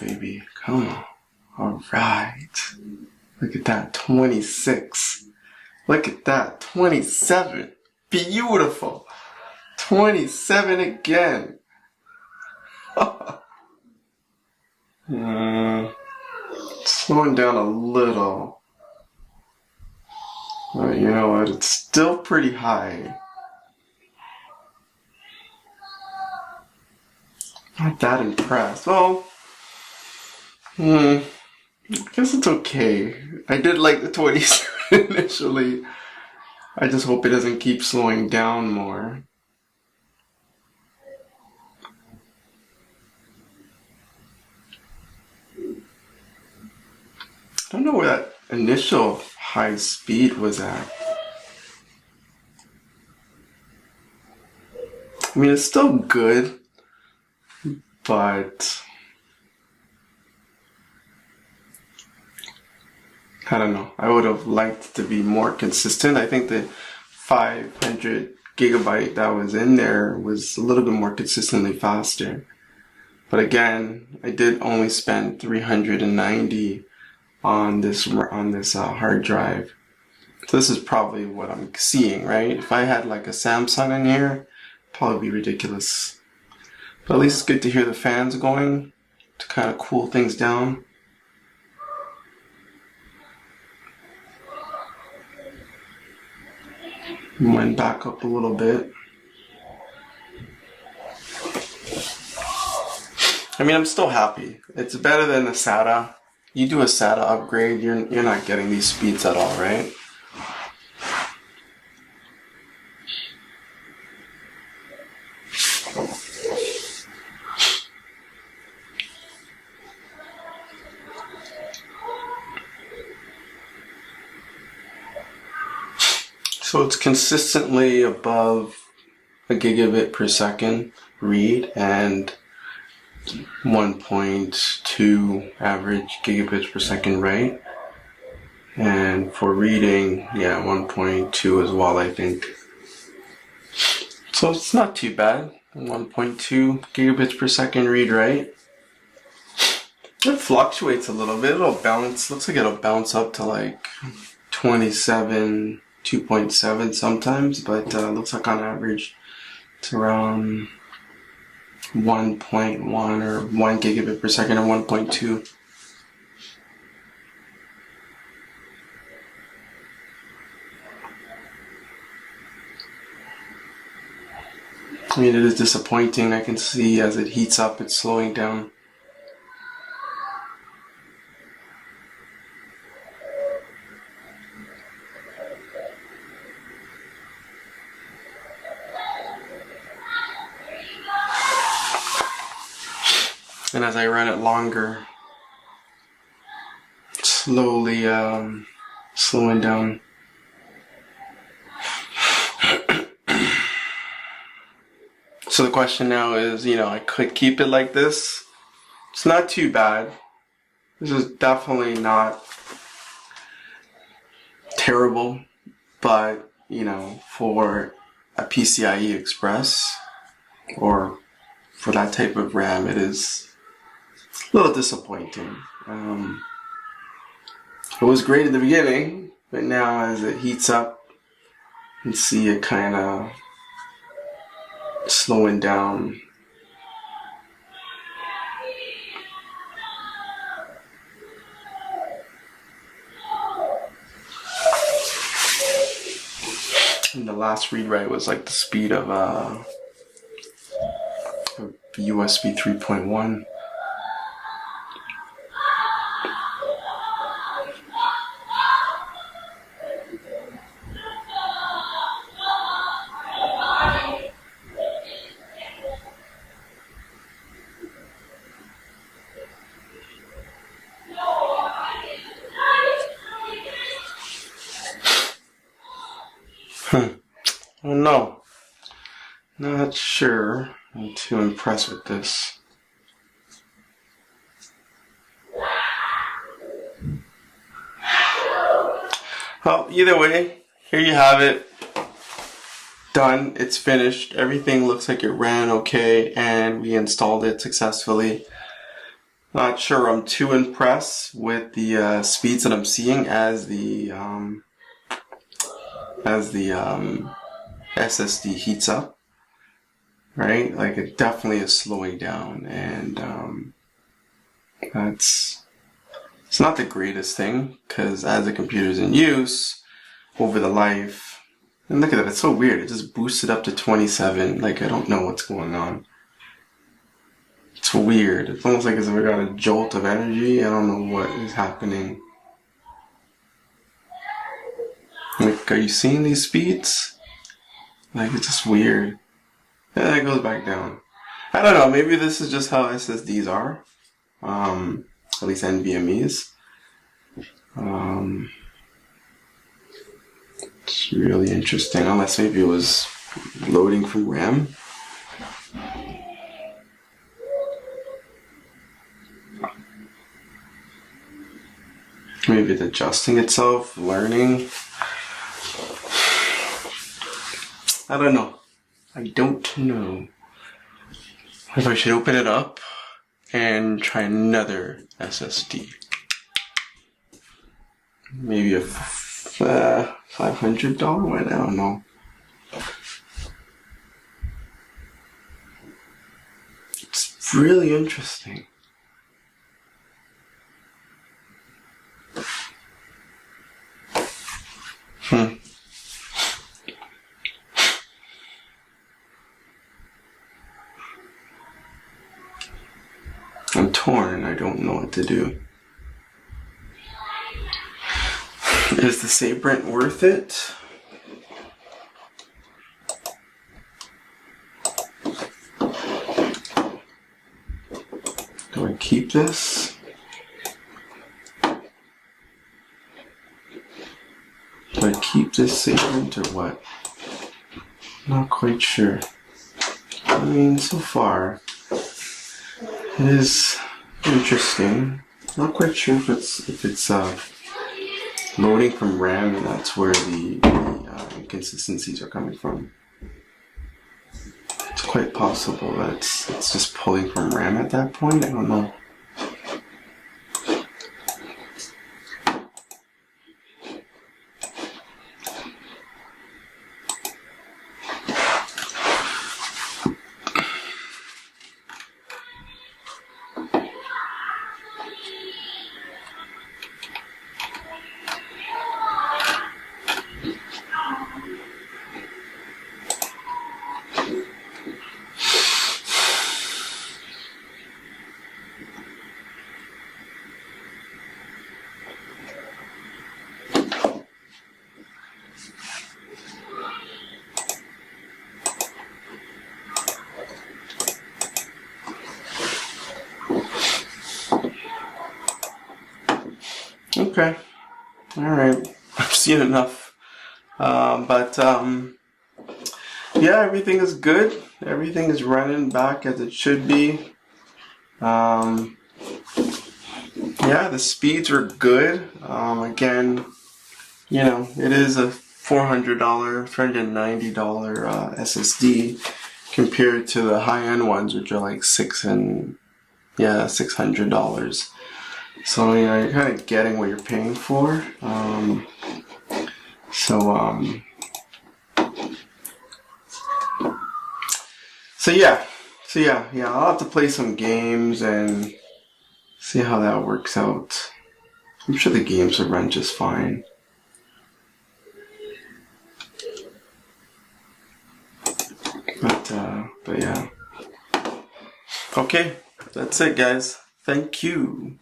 baby. Come on. All right. Look at that. 26. Look at that. 27. Beautiful. 27 again. Slowing down a little. But you know what? It's still pretty high. Not that impressed. Well, I guess it's okay. I did like the 27 initially. I just hope it doesn't keep slowing down more. I don't know where that initial high speed was at. I mean, it's still good, but I don't know. I would have liked to be more consistent. I think the 500 gigabyte that was in there was a little bit more consistently faster. But again, I did only spend $390 on this hard drive. So this is probably what I'm seeing, right? If I had like a Samsung in here, it'd probably be ridiculous. But at least it's good to hear the fans going to kind of cool things down. Went back up a little bit. I mean, I'm still happy. It's better than the SATA. You do a SATA upgrade, you're not getting these speeds at all, right? So it's consistently above a gigabit per second read and 1.2 average gigabits per second write. And for reading, yeah, 1.2 as well, I think. So it's not too bad. 1.2 gigabits per second read write. It fluctuates a little bit. It'll bounce. Looks like it'll bounce up to like 27, 2.7 sometimes, but looks like on average it's around 1.1 or 1 gigabit per second or 1.2. I mean, it is disappointing. I can see as it heats up, it's slowing down. And as I run it longer, it's slowly slowing down. So the question now is, I could keep it like this. It's not too bad. This is definitely not terrible, but, for a PCIe Express or for that type of RAM, it is a little disappointing. It was great at the beginning, but now as it heats up, you can see it kind of slowing down. And the last read write was like the speed of USB 3.1. I don't know. Not sure I'm too impressed with this. Well, either way, here you have it. Done. It's finished. Everything looks like it ran okay, and we installed it successfully. Not sure I'm too impressed with the speeds that I'm seeing as the SSD heats up, right? Like it definitely is slowing down, and it's not the greatest thing because as the computer's in use over the life, and look at that, it's so weird. It just boosted up to 27. Like I don't know what's going on. It's weird. It's almost like as if I got a jolt of energy. I don't know what is happening. Like, are you seeing these speeds? Like, it's just weird. And then it goes back down. I don't know. Maybe this is just how SSDs are. At least NVMEs. It's really interesting. Unless maybe it was loading from RAM. Maybe it's adjusting itself, learning. I don't know. I don't know if I should open it up and try another SSD. Maybe a $500 one? I don't know. It's really interesting. I'm torn. I don't know what to do. Is the Sabrent worth it? Do I keep this? Do I keep this Sabrent or what? Not quite sure. I mean, so far it is interesting. Not quite sure if it's loading from RAM, and that's where the inconsistencies are coming from. It's quite possible that it's just pulling from RAM at that point. I don't know. Okay. Alright. I've seen enough. Yeah, everything is good. Everything is running back as it should be. Yeah, the speeds are good. Again, you know, it is a $400, $390 SSD compared to the high-end ones, which are like $600. So, you know, you're kind of getting what you're paying for. So yeah, I'll have to play some games and see how that works out. I'm sure the games will run just fine. But yeah. Okay, that's it, guys. Thank you.